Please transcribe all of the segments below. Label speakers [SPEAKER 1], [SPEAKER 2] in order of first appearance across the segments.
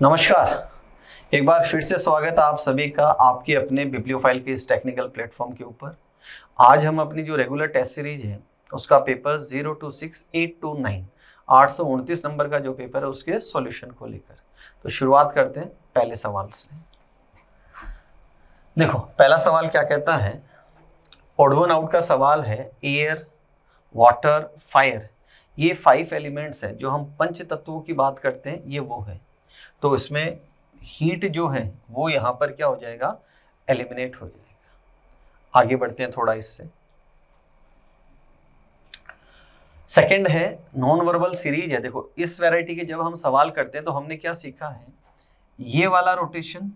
[SPEAKER 1] नमस्कार। एक बार फिर से स्वागत है आप सभी का आपके अपने बिब्लियोफाइल के इस टेक्निकल प्लेटफॉर्म के ऊपर। आज हम अपनी जो रेगुलर टेस्ट सीरीज है उसका पेपर 026-829 829 नंबर का जो पेपर है उसके सॉल्यूशन को लेकर तो शुरुआत करते हैं पहले सवाल से। देखो पहला सवाल क्या कहता है, ऑड वन आउट का सवाल है। एयर, वाटर, फायर, ये 5 एलिमेंट्स हैं जो हम पंच तत्वों की बात करते हैं, ये वो है। तो इसमें हीट जो है वो यहाँ पर क्या हो जाएगा, एलिमिनेट हो जाएगा। आगे बढ़ते हैं थोड़ा इससे। सेकंड है नॉन वर्बल सीरीज है। देखो इस वैरायटी के जब हम सवाल करते हैं तो हमने क्या सीखा है, ये वाला रोटेशन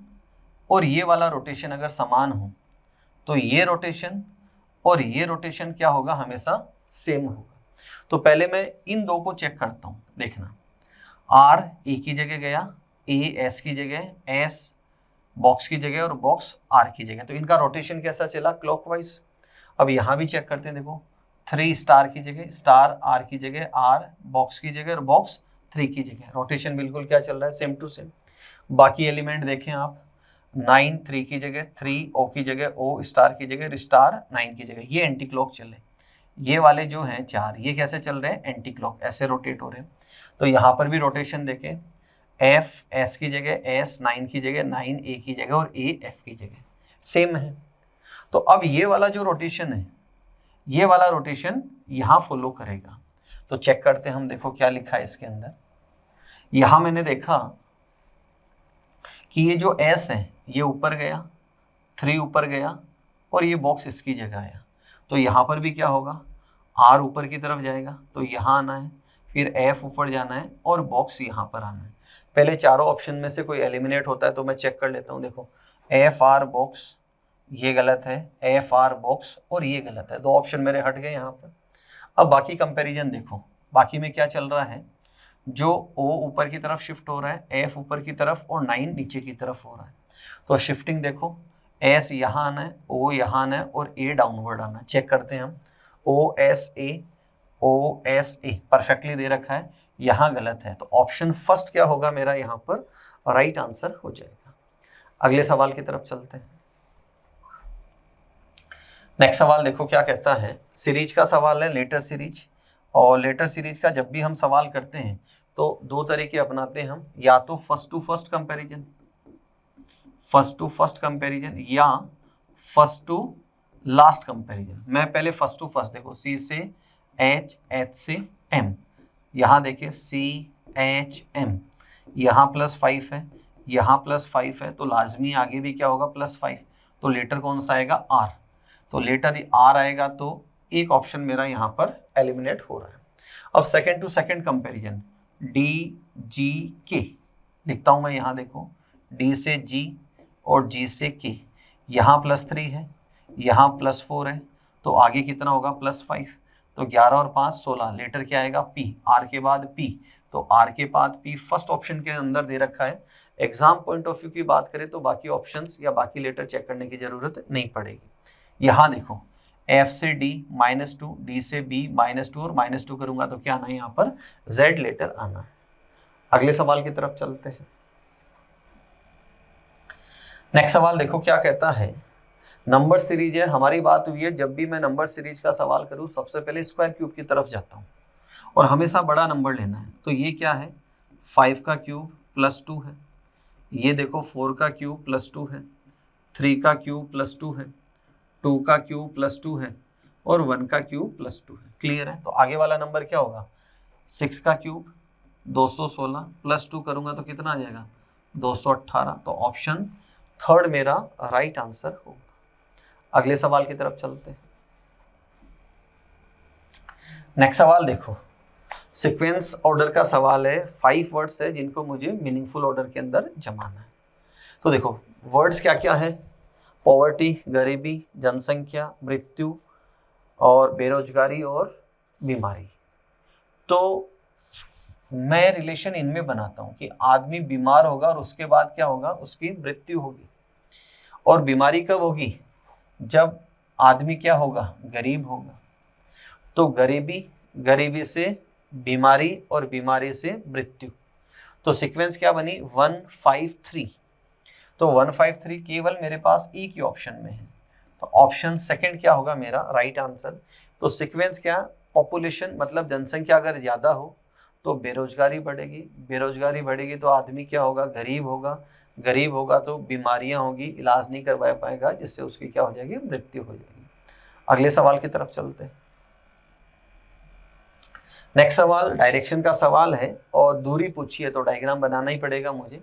[SPEAKER 1] और ये वाला रोटेशन अगर समान हो तो ये रोटेशन और ये रोटेशन क्या होगा, हमेशा सेम होगा। तो पहले मैं इन दो को चेक करता हूं। देखना, आर ए की जगह गया, ए एस की जगह, एस बॉक्स की जगह और बॉक्स आर की जगह। तो इनका रोटेशन कैसा चला, क्लॉकवाइज। अब यहां भी चेक करते हैं। देखो 3 स्टार की जगह स्टार, आर की जगह आर, बॉक्स की जगह और बॉक्स 3 की जगह। रोटेशन बिल्कुल क्या चल रहा है, सेम टू सेम। बाकी एलिमेंट देखें आप, 9 3 की जगह 3, ओ की जगह ओ, स्टार की जगह स्टार, 9 की जगह। ये एंटी क्लॉक चले। ये वाले जो हैं 4, ये कैसे चल रहे हैं, एंटी क्लॉक, ऐसे रोटेट हो रहे हैं। तो यहाँ पर भी रोटेशन देखें, एफ एस की जगह, एस 9 की जगह, 9 ए की जगह और ए एफ की जगह, सेम है। तो अब ये वाला जो रोटेशन है, ये वाला रोटेशन यहाँ फॉलो करेगा। तो चेक करते हैं हम। देखो क्या लिखा है इसके अंदर। यहाँ मैंने देखा कि ये जो एस है ये ऊपर गया, 3 ऊपर गया और ये बॉक्स इसकी जगह आया। तो यहाँ पर भी क्या होगा, आर ऊपर की तरफ जाएगा तो यहाँ आना है, फिर एफ ऊपर जाना है और बॉक्स यहाँ पर आना है। पहले चारों ऑप्शन में से कोई एलिमिनेट होता है तो मैं चेक कर लेता हूँ। देखो एफ आर बॉक्स ये गलत है, एफ आर बॉक्स और ये गलत है। 2 ऑप्शन मेरे हट गए यहाँ पर। अब बाकी कंपैरिजन देखो, बाकी में क्या चल रहा है, जो ओ ऊपर की तरफ शिफ्ट हो रहा है, एफ ऊपर की तरफ और 9 नीचे की तरफ हो रहा है। तो शिफ्टिंग देखो, एस यहाँ आना है, ओ यहाँ आना है और ए डाउनवर्ड आना है। चेक करते हैं हम, ओ एस ए परफेक्टली दे रखा है, यहाँ गलत है। तो ऑप्शन फर्स्ट क्या होगा मेरा, यहाँ पर राइट आंसर हो जाएगा। अगले सवाल की तरफ चलते हैं। नेक्स्ट सवाल देखो क्या कहता है, सीरीज का सवाल है, लेटर सीरीज। और लेटर सीरीज का जब भी हम सवाल करते हैं तो 2 तरीके अपनाते हैं हम, या तो फर्स्ट टू फर्स्ट कंपैरिजन या फर्स्ट टू लास्ट कंपैरिजन। मैं पहले फर्स्ट टू फर्स्ट, देखो सी से एच, एच से एम, यहाँ देखिए सी एच एम, यहाँ +5 है, यहाँ +5 है, तो लाजमी आगे भी क्या होगा, +5। तो लेटर कौन सा आएगा, आर। तो लेटर आर आएगा तो एक ऑप्शन मेरा यहाँ पर एलिमिनेट हो रहा है। अब second to second comparison, D G के लिखता हूँ मैं। यहाँ देखो डी से जी और जी से के, यहाँ +3 है, यहाँ +4 है, तो आगे कितना होगा, +5। तो 11 और 5 16। लेटर क्या आएगा, पी। आर के बाद पी, तो आर के बाद पी फर्स्ट ऑप्शन के अंदर दे रखा है। एग्जाम पॉइंट ऑफ व्यू की बात करें तो बाकी ऑप्शंस या बाकी लेटर चेक करने की जरूरत नहीं पड़ेगी। यहाँ देखो एफ से डी -2, डी से बी -2 और -2 करूंगा तो क्या आना है, यहाँ पर जेड लेटर आना। अगले सवाल की तरफ चलते हैं। नेक्स्ट सवाल देखो क्या कहता है, नंबर सीरीज है। हमारी बात हुई है जब भी मैं नंबर सीरीज का सवाल करूं सबसे पहले स्क्वायर क्यूब की तरफ जाता हूं और हमेशा बड़ा नंबर लेना है। तो ये क्या है, 5 का क्यूब +2 है, ये देखो 4 का क्यूब +2 है, 3 का क्यूब +2 है, 2 का क्यूब +2 है और 1 का क्यूब +2 है। क्लियर है। तो आगे वाला नंबर क्या होगा, 6 का क्यूब 216 +2 करूंगा तो कितना आ जाएगा, 218। तो ऑप्शन थर्ड मेरा राइट आंसर होगा। अगले सवाल की तरफ चलते हैं। नेक्स्ट सवाल देखो, सीक्वेंस ऑर्डर का सवाल है। 5 वर्ड्स है जिनको मुझे मीनिंगफुल ऑर्डर के अंदर जमाना है। तो देखो वर्ड्स क्या क्या है, पॉवर्टी गरीबी, जनसंख्या, मृत्यु और बेरोजगारी और बीमारी। तो मैं रिलेशन इनमें बनाता हूं कि आदमी बीमार होगा और उसके बाद क्या होगा, उसकी मृत्यु होगी। और बीमारी कब होगी, जब आदमी क्या होगा, गरीब होगा। तो गरीबी, गरीबी से बीमारी और बीमारी से मृत्यु। तो सीक्वेंस क्या बनी 153। तो 153 केवल मेरे पास एक ही ऑप्शन में है, तो ऑप्शन सेकंड क्या होगा मेरा राइट आंसर। तो सीक्वेंस क्या, पॉपुलेशन मतलब जनसंख्या अगर ज़्यादा हो तो बेरोजगारी बढ़ेगी, बेरोजगारी बढ़ेगी तो आदमी क्या होगा, गरीब होगा, गरीब होगा तो बीमारियां होगी, इलाज नहीं करवा पाएगा, जिससे उसकी क्या हो जाएगी, मृत्यु हो जाएगी। अगले सवाल की तरफ चलते हैं। नेक्स्ट सवाल डायरेक्शन का सवाल है और दूरी पूछी है, तो डायग्राम बनाना ही पड़ेगा मुझे।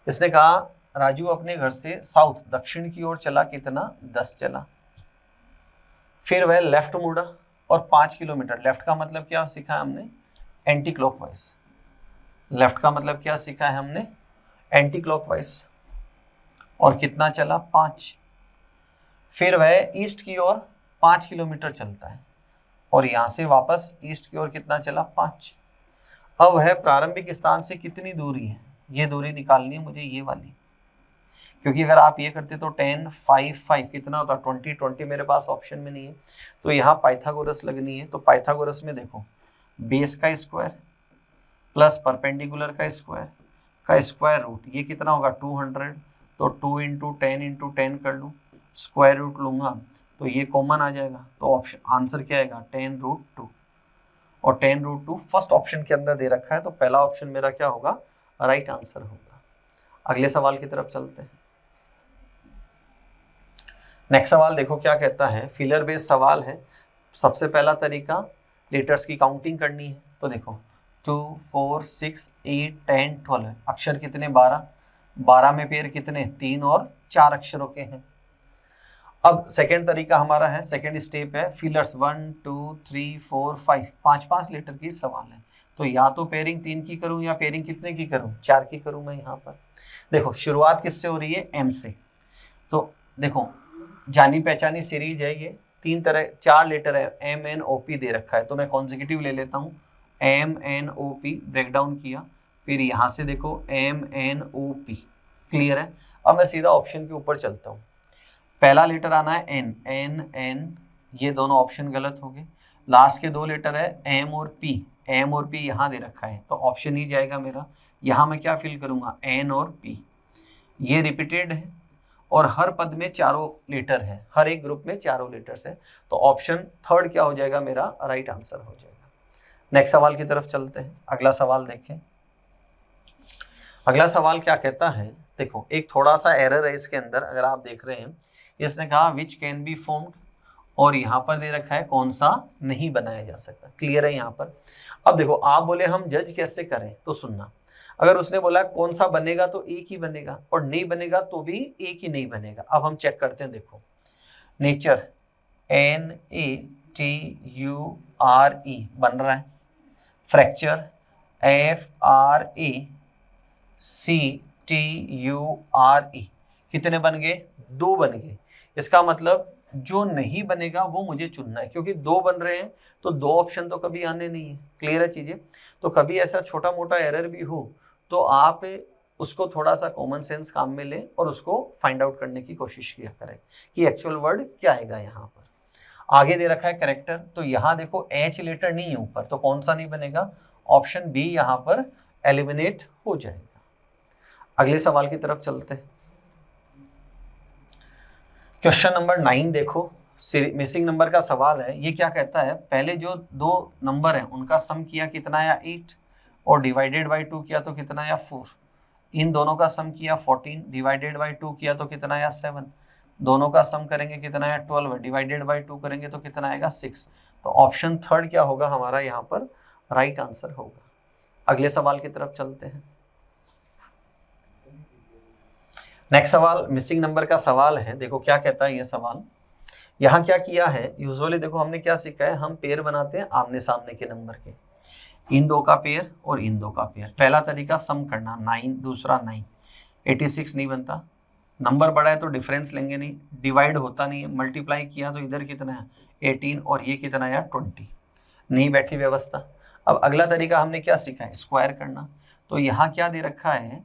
[SPEAKER 1] इसने कहा राजू अपने घर से साउथ दक्षिण की ओर चला, कितना 10 चला, फिर वह लेफ्ट मुड़ा और 5 किलोमीटर, लेफ्ट का मतलब क्या सीखा है हमने, एंटी क्लॉकवाइज, लेफ्ट का मतलब क्या सीखा है हमने, एंटी क्लॉकवाइज, और कितना चला 5। फिर वह ईस्ट की ओर 5 किलोमीटर चलता है और यहां से वापस ईस्ट की ओर कितना चला 5। अब वह प्रारंभिक स्थान से कितनी दूरी है, ये दूरी निकालनी है मुझे, ये वाली, क्योंकि अगर आप ये करते तो 10 5 5 कितना होता, 20 20 मेरे पास ऑप्शन में नहीं है, तो यहाँ पाइथागोरस लगनी है। तो पाइथागोरस में देखो बेस का स्क्वायर प्लस परपेंडिकुलर का स्क्वायर रूट, ये कितना होगा 200, तो 2 × 10 × 10 कर लूँ, स्क्वायर रूट लूँगा तो ये कॉमन आ जाएगा, तो ऑप्शन आंसर क्या आएगा 10√2, और 10√2 फर्स्ट ऑप्शन के अंदर दे रखा है, तो पहला ऑप्शन मेरा क्या होगा, राइट आंसर होगा। अगले सवाल की तरफ चलते हैं। नेक्स्ट सवाल देखो क्या कहता है, फिलर बेस्ड सवाल है। सबसे पहला तरीका लेटर्स की काउंटिंग करनी है, तो देखो 2 4 6 8 10 12 अक्षर कितने 12, 12 में पेयर कितने 3 और 4 अक्षरों के हैं। अब सेकेंड तरीका हमारा है, सेकेंड स्टेप है फिलर्स 1 2 3 4 5 5 लेटर की सवाल है, तो या तो पेयरिंग 3 की करूं या पेयरिंग कितने की करूं 4 की करूं मैं। यहाँ पर देखो शुरुआत किससे हो रही है, एम से, तो देखो जानी पहचानी सीरीज है ये, 4 लेटर है, MNOP दे रखा है, तो मैं कॉन्जिक्यूटिव ले लेता हूँ, MNOP ब्रेक डाउन किया, फिर यहाँ से देखो MNOP, क्लियर है। अब मैं सीधा ऑप्शन के ऊपर चलता हूँ, पहला लेटर आना है एन, एन एन, ये दोनों ऑप्शन गलत हो गए। लास्ट के 2 लेटर है एम और पी, एम और पी यहाँ दे रखा है, तो ऑप्शन ही जाएगा मेरा, यहाँ मैं क्या फिल करूँगा एन और पी, ये रिपीटेड है और हर पद में 4 लेटर है, हर एक ग्रुप में 4 लेटर्स है, तो ऑप्शन थर्ड क्या हो जाएगा मेरा, राइट आंसर हो जाएगा। नेक्स्ट सवाल की तरफ चलते हैं, अगला सवाल देखें। अगला सवाल क्या कहता है, देखो एक थोड़ा सा एरर है इसके अंदर, अगर आप देख रहे हैं, इसने कहा विच कैन बी फॉर्म्ड, और यहाँ पर दे रखा है कौन सा नहीं बनाया जा सकता, क्लियर है यहाँ पर। अब देखो आप बोले हम जज कैसे करें, तो सुनना, अगर उसने बोला कौन सा बनेगा तो एक ही बनेगा, और नहीं बनेगा तो भी एक ही नहीं बनेगा। अब हम चेक करते हैं, देखो नेचर NATURE बन रहा है, फ्रैक्चर FRACTURE कितने बन गए, 2 बन गए। इसका मतलब जो नहीं बनेगा वो मुझे चुनना है, क्योंकि 2 बन रहे हैं तो 2 ऑप्शन तो कभी आने नहीं है, क्लियर है चीजें। तो कभी ऐसा छोटा मोटा एरर भी हो तो आप उसको थोड़ा सा कॉमन सेंस काम में लें और उसको फाइंड आउट करने की कोशिश किया करें कि एक्चुअल वर्ड क्या आएगा। यहाँ पर आगे दे रखा है कैरेक्टर, तो यहाँ देखो H लेटर नहीं है ऊपर, तो कौन सा नहीं बनेगा, ऑप्शन बी यहाँ पर एलिमिनेट हो जाएगा। अगले सवाल की तरफ चलते हैं। क्वेश्चन नंबर 9 देखो, मिसिंग नंबर का सवाल है। ये क्या कहता है, पहले जो 2 नंबर हैं उनका सम किया कितना आया 8, और डिवाइडेड बाई 2 किया तो कितना आया 4, इन दोनों का सम किया 14, डिवाइडेड बाई 2 किया तो कितना आया 7, दोनों का सम करेंगे कितना आया 12, डिवाइडेड बाई 2 करेंगे तो कितना आएगा 6, तो ऑप्शन थर्ड क्या होगा हमारा यहाँ पर, राइट आंसर होगा। अगले सवाल की तरफ चलते हैं। नेक्स्ट सवाल मिसिंग नंबर का सवाल है, देखो क्या कहता है ये सवाल। यहाँ क्या किया है, यूजुअली देखो हमने क्या सीखा है, हम पेयर बनाते हैं आमने सामने के नंबर के, इन 2 का पेयर और इन 2 का पेयर। पहला तरीका सम करना 9, दूसरा 9, 86 नहीं बनता, नंबर बड़ा है तो डिफरेंस लेंगे नहीं, डिवाइड होता नहीं है, मल्टीप्लाई किया तो इधर कितना है 18 और ये कितना है 20, नहीं बैठी व्यवस्था। अब अगला तरीका हमने क्या सीखा है, स्क्वायर करना, तो यहाँ क्या दे रखा है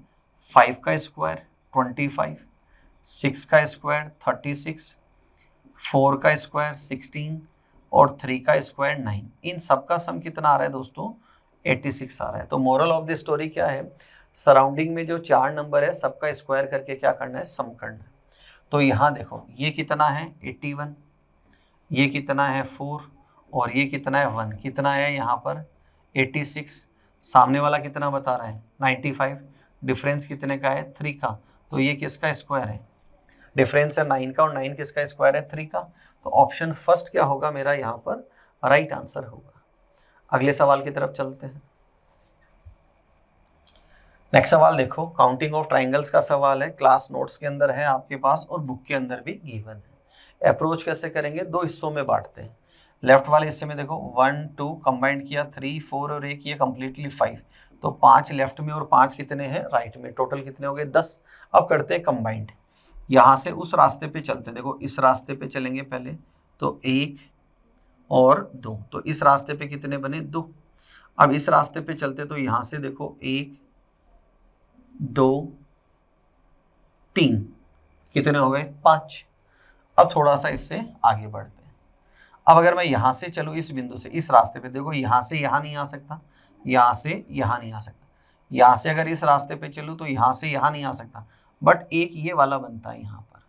[SPEAKER 1] 5 का स्क्वायर 25, 6 का स्क्वायर 36, 4 का स्क्वायर 16 और 3 का स्क्वायर 9, इन सब का सम कितना आ रहा है दोस्तों 86 आ रहा है। तो मोरल ऑफ द स्टोरी क्या है, सराउंडिंग में जो 4 नंबर है सबका स्क्वायर करके क्या करना है, सम करना है। तो यहाँ देखो ये कितना है 81, ये कितना है 4 और ये कितना है 1, कितना है यहाँ पर 86, सामने वाला कितना बता रहा है 95, डिफरेंस कितने का है 3 का, तो ये किसका स्क्वायर है, डिफरेंस है 9 का और 9 किसका स्क्वायर है 3 का। तो ऑप्शन फर्स्ट क्या होगा मेरा यहाँ पर राइट आंसर होगा। अगले सवाल की तरफ चलते हैं। नेक्स्ट सवाल देखो, काउंटिंग ऑफ ट्राइंगल्स का सवाल है, क्लास नोट्स के अंदर है आपके पास और बुक के अंदर भी गिवन है। अप्रोच कैसे करेंगे, 2 हिस्सों में बांटते हैं। लेफ्ट वाले हिस्से में देखो 1 2 कंबाइंड किया 3 4 और 1 ये कंप्लीटली 5, तो 5 लेफ्ट में और 5 कितने हैं राइट में, टोटल कितने हो गए 10। अब करते हैं कंबाइंड, यहाँ से उस रास्ते पे चलते हैं। देखो इस रास्ते पे चलेंगे पहले, तो 1 और 2, तो इस रास्ते पे कितने बने 2। अब इस रास्ते पे चलते तो यहाँ से देखो 1 2 3 कितने हो गए 5। अब थोड़ा सा इससे आगे बढ़ते हैं। अब अगर मैं यहाँ से चलूँ इस बिंदु से इस रास्ते पे, देखो यहाँ से यहाँ नहीं आ सकता, यहाँ से यहाँ नहीं आ सकता, यहाँ से अगर इस रास्ते पे चलूँ तो यहाँ से यहाँ नहीं आ सकता, बट एक ये वाला बनता है यहाँ पर।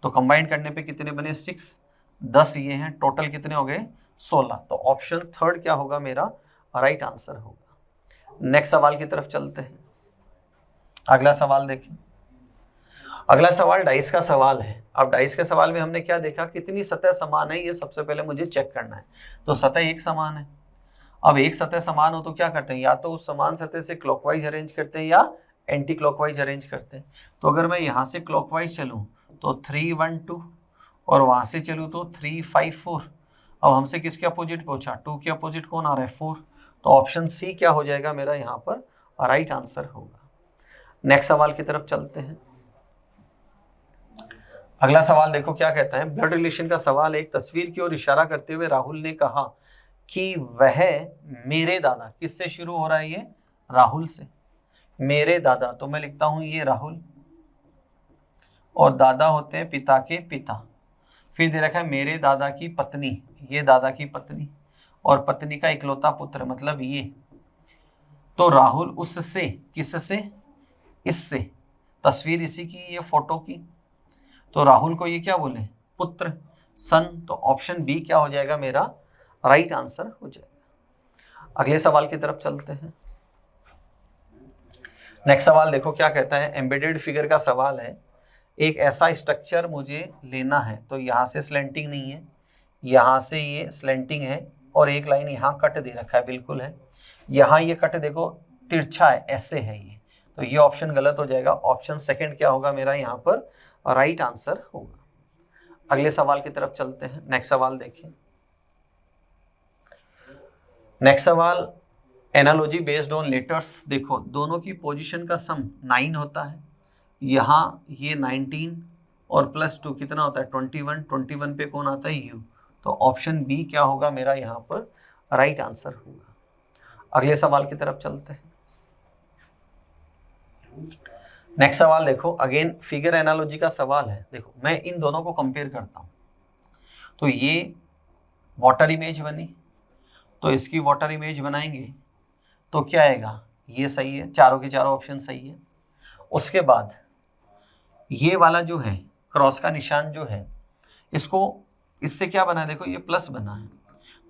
[SPEAKER 1] तो कंबाइन करने पे कितने बने 6, 10 ये हैं, टोटल कितने हो गए 16। तो ऑप्शन थर्ड क्या होगा मेरा राइट आंसर होगा। नेक्स्ट सवाल की तरफ चलते हैं। अगला सवाल देखें। अगला सवाल डाइस का सवाल है। अब डाइस के सवाल में हमने क्या देखा, कितनी सतह समान है ये सबसे पहले मुझे चेक करना है। तो सतह एक समान है। अब एक सतह समान हो तो क्या करते हैं, या तो उस समान सतह से क्लॉकवाइज अरेंज करते हैं या एंटी क्लॉकवाइज अरेंज करते हैं। तो अगर मैं यहाँ से क्लॉकवाइज चलूँ तो 3 1 2 और वहाँ से चलूँ तो 3 5 4। अब हमसे किसके अपोजिट पूछा, 2 के अपोजिट कौन आ रहा है 4। तो ऑप्शन सी क्या हो जाएगा मेरा यहाँ पर राइट आंसर होगा। नेक्स्ट सवाल की तरफ चलते हैं। अगला सवाल देखो क्या कहता है, ब्लड रिलेशन का सवाल है। एक तस्वीर की ओर इशारा करते हुए राहुल ने कहा कि वह मेरे दादा, किससे शुरू हो रहा है ये, राहुल से, मेरे दादा। तो मैं लिखता हूं ये राहुल और दादा होते हैं पिता के पिता। फिर दे रखा है मेरे दादा की पत्नी, ये दादा की पत्नी और पत्नी का इकलौता पुत्र मतलब ये। तो राहुल उससे, किससे, इससे, तस्वीर इसी की, ये फोटो की। तो राहुल को ये क्या बोले पुत्र, सन। तो ऑप्शन बी क्या हो जाएगा मेरा राइट आंसर हो जाएगा। अगले सवाल की तरफ चलते हैं। नेक्स्ट सवाल देखो क्या कहता है, एम्बेडेड फिगर का सवाल है। एक ऐसा स्ट्रक्चर मुझे लेना है, तो यहाँ से स्लेंटिंग नहीं है, यहाँ से ये स्लेंटिंग है और एक लाइन यहाँ कट दे रखा है, बिल्कुल है। यहाँ ये कट देखो तिरछा है, ऐसे है ये, तो ये ऑप्शन गलत हो जाएगा। ऑप्शन सेकंड क्या होगा मेरा यहाँ पर राइट आंसर होगा। अगले सवाल की तरफ चलते हैं। नेक्स्ट सवाल देखिए। नेक्स्ट सवाल एनालॉजी बेस्ड ऑन लेटर्स। देखो दोनों की पोजीशन का सम 9 होता है, यहाँ ये 19 और +2 कितना होता है 21, 21 पे कौन आता है यू। तो ऑप्शन बी क्या होगा मेरा यहाँ पर राइट आंसर होगा। अगले सवाल की तरफ चलते हैं। नेक्स्ट सवाल देखो, अगेन फिगर एनालॉजी का सवाल है। देखो मैं इन दोनों को कंपेयर करता हूँ, तो ये वाटर इमेज बनी, तो इसकी वाटर इमेज बनाएंगे तो क्या आएगा, ये सही है, चारों के चारों ऑप्शन सही है। उसके बाद ये वाला जो है क्रॉस का निशान जो है, इसको इससे क्या बना है, देखो ये प्लस बना है,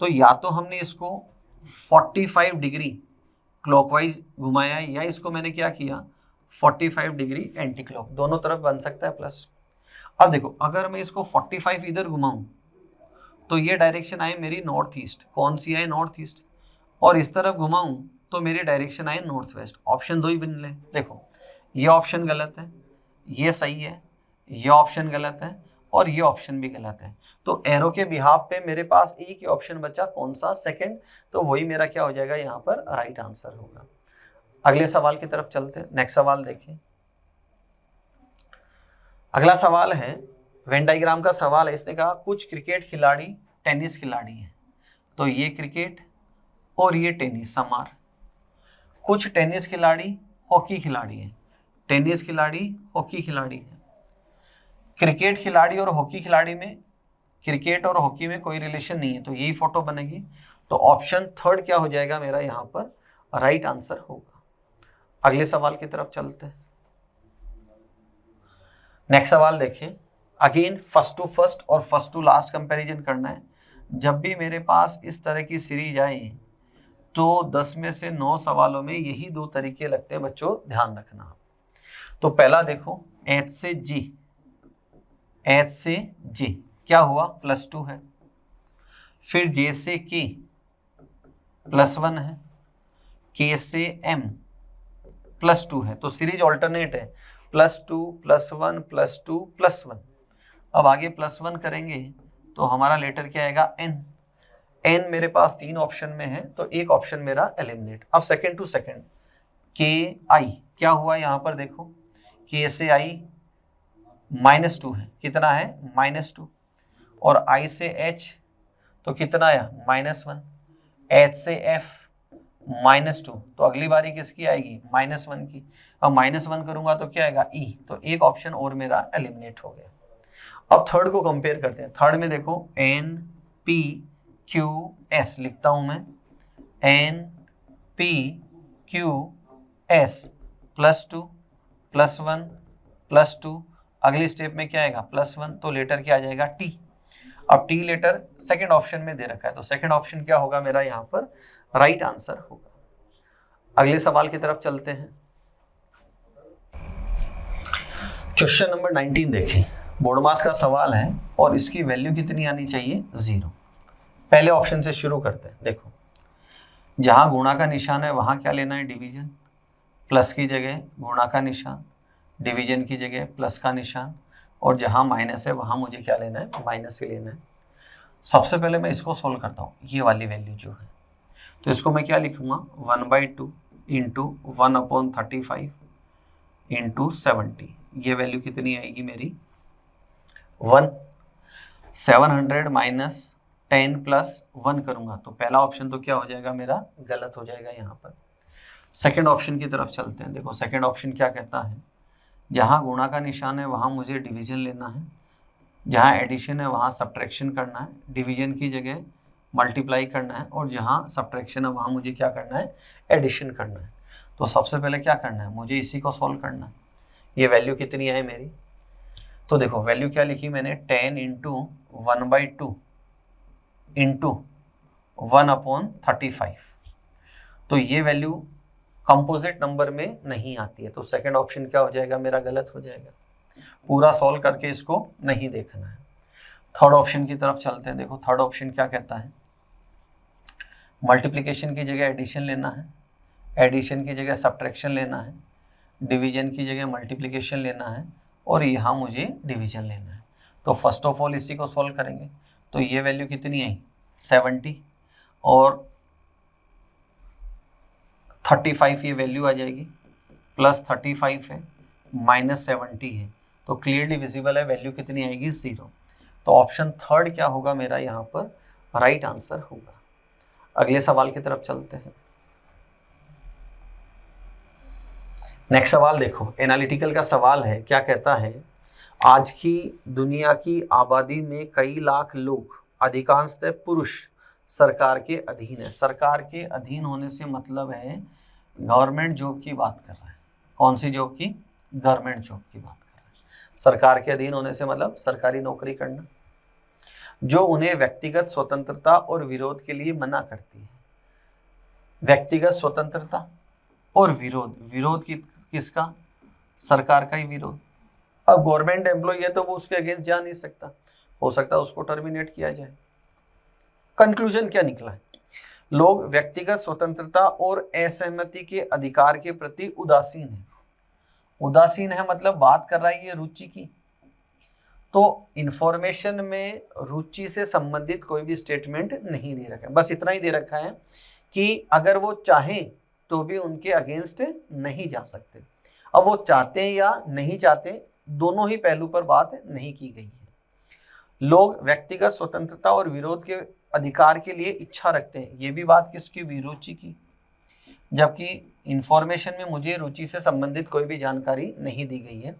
[SPEAKER 1] तो या तो हमने इसको 45 डिग्री क्लॉकवाइज घुमाया है या इसको मैंने क्या किया 45 डिग्री एंटी क्लॉक, दोनों तरफ बन सकता है प्लस। अब देखो अगर मैं इसको 45 इधर घुमाऊं तो ये डायरेक्शन आए मेरी नॉर्थ ईस्ट, कौन सी आए नॉर्थ ईस्ट, और इस तरफ घुमाऊं तो मेरी डायरेक्शन आए नॉर्थ वेस्ट। ऑप्शन 2 ही बन ले। देखो ये ऑप्शन गलत है, ये सही है, ये ऑप्शन गलत है और ये ऑप्शन भी गलत है। तो एरो के बिहाफ पे मेरे पास एक ही ऑप्शन बचा, कौन सा, सेकंड। तो वही मेरा क्या हो जाएगा यहाँ पर राइट आंसर होगा। अगले सवाल की तरफ चलते हैं। नेक्स्ट सवाल देखिए। अगला सवाल है वेन डायग्राम का सवाल है। इसने कहा कुछ क्रिकेट खिलाड़ी टेनिस खिलाड़ी हैं, तो ये क्रिकेट और ये टेनिस समार। कुछ टेनिस खिलाड़ी हॉकी खिलाड़ी हैं, टेनिस खिलाड़ी हॉकी खिलाड़ी हैं। क्रिकेट खिलाड़ी और हॉकी खिलाड़ी में, क्रिकेट और हॉकी में कोई रिलेशन नहीं है, तो यही फोटो बनेगी। तो ऑप्शन थर्ड क्या हो जाएगा मेरा यहाँ पर राइट आंसर होगा। अगले सवाल की तरफ चलते हैं। नेक्स्ट सवाल देखिए, अगेन फर्स्ट टू फर्स्ट और फर्स्ट टू लास्ट कंपैरिजन करना है। जब भी मेरे पास इस तरह की सीरीज आए तो 10 में से 9 सवालों में यही 2 तरीके लगते हैं बच्चों, ध्यान रखना। तो पहला देखो, H से G क्या हुआ, +2 है। फिर J से K +1 है, K से M +2 है। तो सीरीज ऑल्टरनेट है, +2 +1 +2 +1। अब आगे +1 करेंगे तो हमारा लेटर क्या आएगा, n मेरे पास 3 ऑप्शन में है तो एक ऑप्शन मेरा एलिमिनेट। अब सेकेंड टू सेकेंड, KI क्या हुआ यहाँ पर देखो, K से I -2 है, कितना है -2, और I से H तो कितना आया -1, H से F -2, तो अगली बारी किसकी आएगी, -1 की। अब -1 करूंगा तो क्या आएगा, E, तो एक ऑप्शन और मेरा एलिमिनेट हो गया। अब थर्ड को कंपेयर करते हैं। थर्ड में देखो NPQS लिखता हूं मैं, NPQS +2 +1 +2, अगली स्टेप में क्या आएगा +1, तो लेटर क्या आ जाएगा T। अब T लेटर सेकंड ऑप्शन में दे रखा है तो सेकंड ऑप्शन क्या होगा मेरा यहाँ पर, राइट आंसर होगा। अगले सवाल की तरफ चलते हैं। क्वेश्चन नंबर 19 देखें, बोर्ड मास का सवाल है और इसकी वैल्यू कितनी आनी चाहिए, 0। पहले ऑप्शन से शुरू करते हैं। देखो, जहां गुणा का निशान है वहां क्या लेना है, डिवीजन। प्लस की जगह गुणा का निशान, डिवीजन की जगह प्लस का निशान, और जहां माइनस है वहां मुझे क्या लेना है, माइनस ही लेना है। सबसे पहले मैं इसको सोल्व करता हूँ, ये वाली वैल्यू जो है, तो इसको मैं क्या लिखूंगा, 1/2 इंटू 1/35 इंटू 70। ये वैल्यू कितनी आएगी मेरी, 1। 700 माइनस 10 प्लस 1 करूंगा तो पहला ऑप्शन तो क्या हो जाएगा मेरा, गलत हो जाएगा यहाँ पर। सेकंड ऑप्शन की तरफ चलते हैं। देखो सेकंड ऑप्शन क्या कहता है, जहाँ गुणा का निशान है वहाँ मुझे डिवीजन लेना है, जहाँ एडिशन है वहाँ सब्ट्रैक्शन करना है, डिवीजन की जगह मल्टीप्लाई करना है, और जहाँ सब्ट्रैक्शन है वहाँ मुझे क्या करना है, एडिशन करना है। तो सबसे पहले क्या करना है, मुझे इसी को सॉल्व करना है। ये वैल्यू कितनी है मेरी, तो देखो वैल्यू क्या लिखी मैंने, 10 इंटू 1/2 इंटू 1/35। तो ये वैल्यू कंपोजिट नंबर में नहीं आती है, तो सेकंड ऑप्शन क्या हो जाएगा मेरा, गलत हो जाएगा। पूरा सॉल्व करके इसको नहीं देखना है। थर्ड ऑप्शन की तरफ चलते हैं। देखो थर्ड ऑप्शन क्या कहता है, मल्टीप्लिकेशन की जगह एडिशन लेना है, एडिशन की जगह सब्ट्रैक्शन लेना है, डिवीजन की जगह मल्टीप्लिकेशन लेना है, और यहाँ मुझे डिवीजन लेना है। तो फर्स्ट ऑफ ऑल इसी को सॉल्व करेंगे। तो ये वैल्यू कितनी आई, 70, और 35 ये वैल्यू आ जाएगी, प्लस 35 है, माइनस 70 है, तो क्लियरली विजिबल है वैल्यू कितनी आएगी, 0। तो ऑप्शन थर्ड क्या होगा मेरा यहाँ पर, राइट आंसर होगा। अगले सवाल की तरफ चलते हैं। नेक्स्ट सवाल देखो, एनालिटिकल का सवाल है। क्या कहता है, आज की दुनिया की आबादी में कई लाख लोग, अधिकांशतः पुरुष, सरकार के अधीन है। सरकार के अधीन होने से मतलब है गवर्नमेंट जॉब की बात कर रहा है। कौन सी जॉब की, गवर्नमेंट जॉब की बात कर रहा है। सरकार के अधीन होने से मतलब सरकारी नौकरी करना, जो उन्हें व्यक्तिगत स्वतंत्रता और विरोध के लिए मना करती है। व्यक्तिगत स्वतंत्रता और विरोध, विरोध किसका, सरकार का ही विरोध। अब गवर्नमेंट एम्प्लॉय है तो वो उसके अगेंस्ट जा नहीं सकता, हो सकता है उसको टर्मिनेट किया जाए। कंक्लूजन क्या निकला है, लोग व्यक्तिगत स्वतंत्रता और असहमति के अधिकार के प्रति उदासीन है। उदासीन है मतलब बात कर रहा है ये रुचि की। तो इंफॉर्मेशन में रुचि से संबंधित कोई भी स्टेटमेंट नहीं दे रखा है, बस इतना ही दे रखा है कि अगर वो चाहें तो भी उनके अगेंस्ट नहीं जा सकते। अब वो चाहते हैं या नहीं चाहते, दोनों ही पहलू पर बात नहीं की गई है। लोग व्यक्तिगत स्वतंत्रता और विरोध के अधिकार के लिए इच्छा रखते हैं, ये भी बात किसकी, रुचि की। जबकि इंफॉर्मेशन में मुझे रुचि से संबंधित कोई भी जानकारी नहीं दी गई है।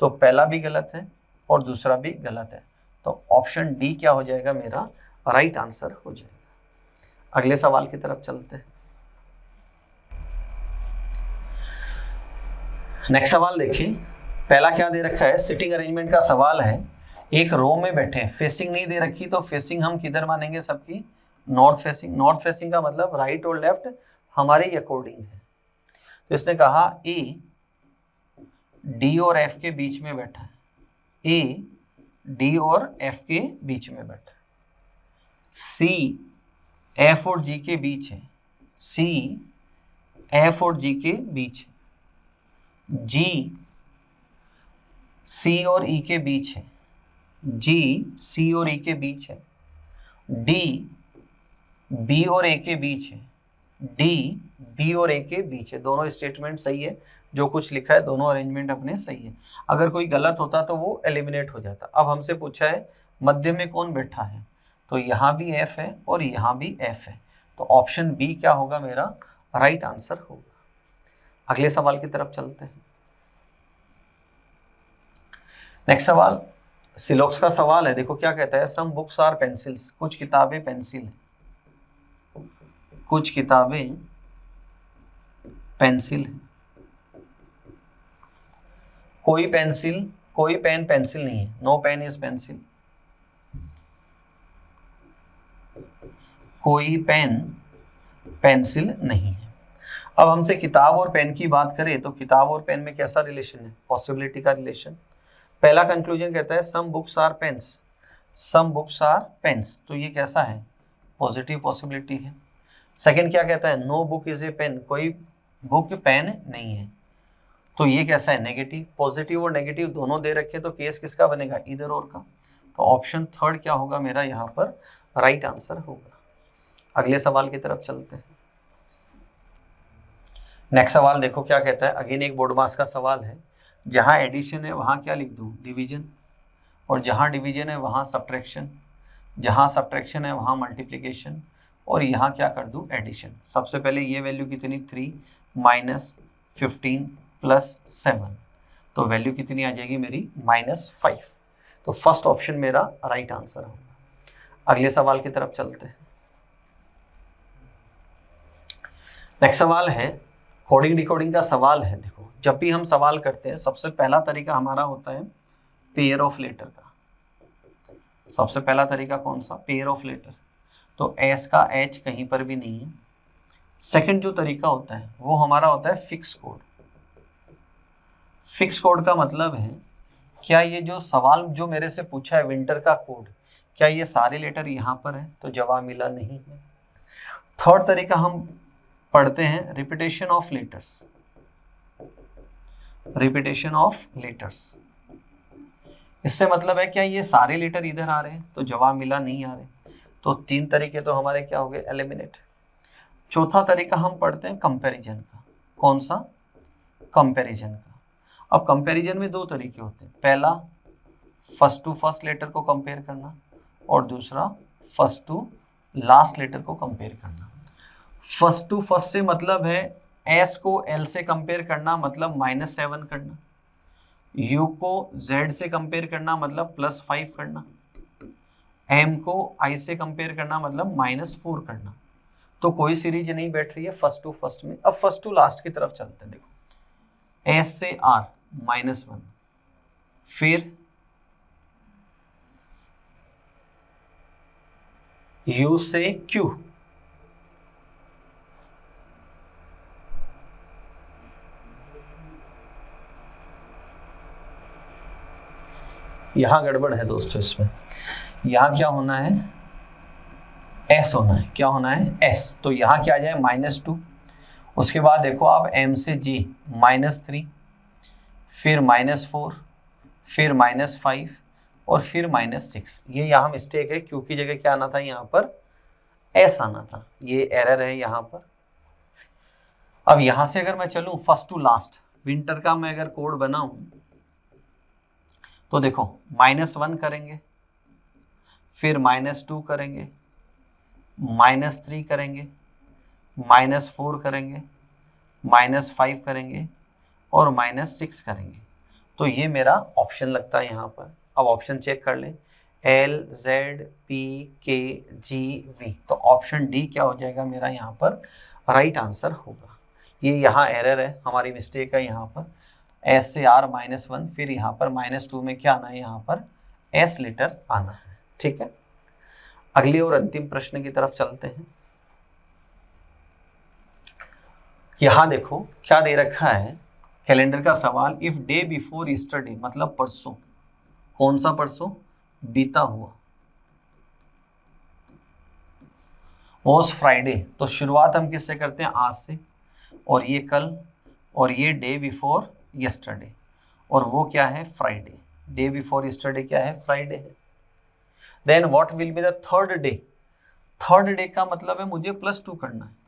[SPEAKER 1] तो पहला भी गलत है और दूसरा भी गलत है। तो ऑप्शन डी क्या हो जाएगा मेरा, राइट आंसर हो जाएगा। अगले सवाल की तरफ चलते हैं। नेक्स्ट सवाल देखिए, पहला क्या दे रखा है, सिटिंग अरेंजमेंट का सवाल है। एक रो में बैठे हैं, फेसिंग नहीं दे रखी, तो फेसिंग हम किधर मानेंगे सबकी, नॉर्थ फेसिंग। नॉर्थ फेसिंग का मतलब राइट और लेफ्ट हमारे ही अकॉर्डिंग है। तो इसने कहा ए डी और एफ के बीच में बैठा है, ए डी और एफ के बीच में बैठा है। सी एफ और जी के बीच है, सी एफ और जी के बीच है। जी सी और ई के बीच है, जी सी और ई के बीच है। डी बी और ए के बीच है, डी बी और ए के बीच है। दोनों स्टेटमेंट सही है, जो कुछ लिखा है दोनों अरेंजमेंट अपने सही है। अगर कोई गलत होता तो वो एलिमिनेट हो जाता। अब हमसे पूछा है मध्य में कौन बैठा है, तो यहाँ भी एफ है और यहाँ भी एफ है, तो ऑप्शन बी क्या होगा मेरा राइट आंसर होगा। अगले सवाल की तरफ चलते हैं। नेक्स्ट सवाल सिलॉक्स का सवाल है। देखो क्या कहता है, सम बुक्स आर पेंसिल्स, कुछ किताबें पेंसिल है, कुछ किताबें पेंसिल है। कोई पेन पेंसिल नहीं है, नो पेन इज पेंसिल। कोई पेन पेंसिल नहीं है। अब हमसे किताब और पेन की बात करें तो किताब और पेन में कैसा रिलेशन है, पॉसिबिलिटी का रिलेशन। पहला कंक्लूजन कहता है some books are pens, some books are pens, तो ये कैसा है, पॉजिटिव पॉसिबिलिटी है। सेकंड क्या कहता है, no book is a pen, कोई बुक पेन नहीं है, तो ये कैसा है, नेगेटिव। पॉजिटिव और नेगेटिव दोनों दे रखे, तो केस किसका बनेगा, इधर और का। तो ऑप्शन थर्ड क्या होगा मेरा यहाँ पर राइट आंसर होगा। अगले सवाल की तरफ चलते हैं। नेक्स्ट सवाल देखो क्या कहता है, अगेन एक बोर्ड मास का सवाल है। जहाँ एडिशन है वहाँ क्या लिख दूँ, डिवीजन, और जहाँ डिवीजन है वहाँ सब्ट्रैक्शन, जहाँ सब्ट्रैक्शन है वहाँ मल्टीप्लिकेशन, और यहाँ क्या कर दूँ, एडिशन। सबसे पहले ये वैल्यू कितनी, 3 माइनस 15 प्लस 7, तो वैल्यू कितनी आ जाएगी मेरी -5। तो फर्स्ट ऑप्शन मेरा राइट आंसर होगा। अगले सवाल की तरफ चलते हैं। नेक्स्ट सवाल है कोडिंग डिकोडिंग का सवाल है। देखो जब भी हम सवाल करते हैं सबसे पहला तरीका हमारा होता है पेयर ऑफ लेटर का। सबसे पहला तरीका कौन सा, पेयर ऑफ लेटर, तो एस का एच कहीं पर भी नहीं है। सेकंड जो तरीका होता है वो हमारा होता है फिक्स कोड। फिक्स कोड का मतलब है क्या ये जो सवाल जो मेरे से पूछा है विंटर का कोड, क्या ये सारे लेटर यहाँ पर है, तो जवाब मिला नहीं है। थर्ड तरीका हम पढ़ते हैं repetition of letters, repetition of letters. इससे मतलब है क्या ये सारे लेटर इधर आ रहे हैं, तो जवाब मिला नहीं आ रहे, तो 3 तरीके तो हमारे क्या हो गए, एलिमिनेट। चौथा तरीका हम पढ़ते हैं कंपैरिजन का। कौन सा, कंपैरिजन का। अब कंपैरिजन में 2 तरीके होते हैं, पहला फर्स्ट टू फर्स्ट लेटर को कंपेयर करना, और दूसरा फर्स्ट टू लास्ट लेटर को कंपेयर करना। फर्स्ट टू फर्स्ट से मतलब है एस को एल से कंपेयर करना, मतलब -7 करना। यू को जेड से कंपेयर करना, मतलब +5 करना। एम को आई से कंपेयर करना, मतलब -4 करना। तो कोई सीरीज नहीं बैठ रही है फर्स्ट टू फर्स्ट में। अब फर्स्ट टू लास्ट की तरफ चलते हैं। देखो एस से आर -1, फिर यू से क्यू, यहां गड़बड़ है दोस्तों, इसमें यहां क्या होना है, एस होना है। क्या होना है, एस। तो यहां क्या आ जाए, -2। उसके बाद देखो आप एम से जी -3, फिर -4, फिर -5 और फिर -6। ये यहाँ मिस्टेक है, क्योंकि जगह क्या आना था, यहाँ पर एस आना था, ये एरर है यहाँ पर। अब यहाँ से अगर मैं चलूँ फर्स्ट टू लास्ट, विंटर का मैं अगर कोड बनाऊं तो देखो -1 करेंगे, फिर -2 करेंगे, -3 करेंगे, -4 करेंगे, -5 करेंगे और -6 करेंगे। तो ये मेरा ऑप्शन लगता है यहाँ पर। अब ऑप्शन चेक कर लें, LZPKGV, तो ऑप्शन डी क्या हो जाएगा मेरा यहाँ पर राइट आंसर होगा। ये यहाँ एरर है, हमारी मिस्टेक है यहाँ पर। एस से आर -1, फिर यहाँ पर -2 में क्या आना है, यहाँ पर एस लीटर आना है। ठीक है, अगले और अंतिम प्रश्न की तरफ चलते हैं। यहां देखो क्या दे रखा है, कैलेंडर का सवाल, इफ डे बिफोर यस्टरडे मतलब परसों, कौन सा परसों, बीता हुआ, वॉज फ्राइडे, तो शुरुआत हम किससे करते हैं, आज से, और ये कल, और ये डे बिफोर यस्टरडे, और वो क्या है, फ्राइडे। डे बिफोर यस्टरडे क्या है, फ्राइडे है। Then what will be the third day, third day का मतलब है मुझे +2 करना है।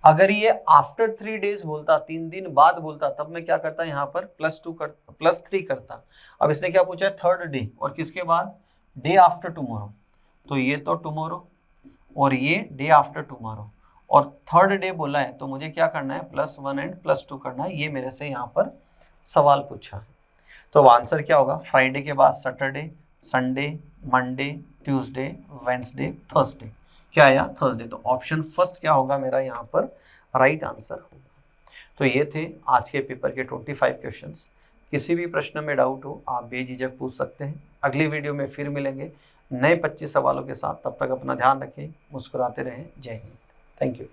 [SPEAKER 1] अगर ये आफ्टर 3 डेज बोलता, 3 दिन बाद बोलता, तब मैं क्या करता, यहाँ पर +3 करता। अब इसने क्या पूछा है, थर्ड डे, और किसके बाद, डे आफ्टर टुमारो, तो ये तो टुमारो और ये डे आफ्टर टुमारो, और थर्ड डे बोला है तो मुझे क्या करना है, +1 एंड +2 करना है। ये मेरे से यहाँ पर सवाल पूछा है। तो अब आंसर क्या होगा, फ्राइडे के बाद Saturday, Sunday, Monday, Tuesday, Wednesday, Thursday, क्या आया, थर्सडे। तो ऑप्शन फर्स्ट क्या होगा मेरा यहाँ पर राइट आंसर होगा। तो ये थे आज के पेपर के 25 क्वेश्चंस। किसी भी प्रश्न में डाउट हो आप बेझिझक पूछ सकते हैं। अगली वीडियो में फिर मिलेंगे नए 25 सवालों के साथ। तब तक अपना ध्यान रखें, मुस्कुराते रहें। जय हिंद। Thank you.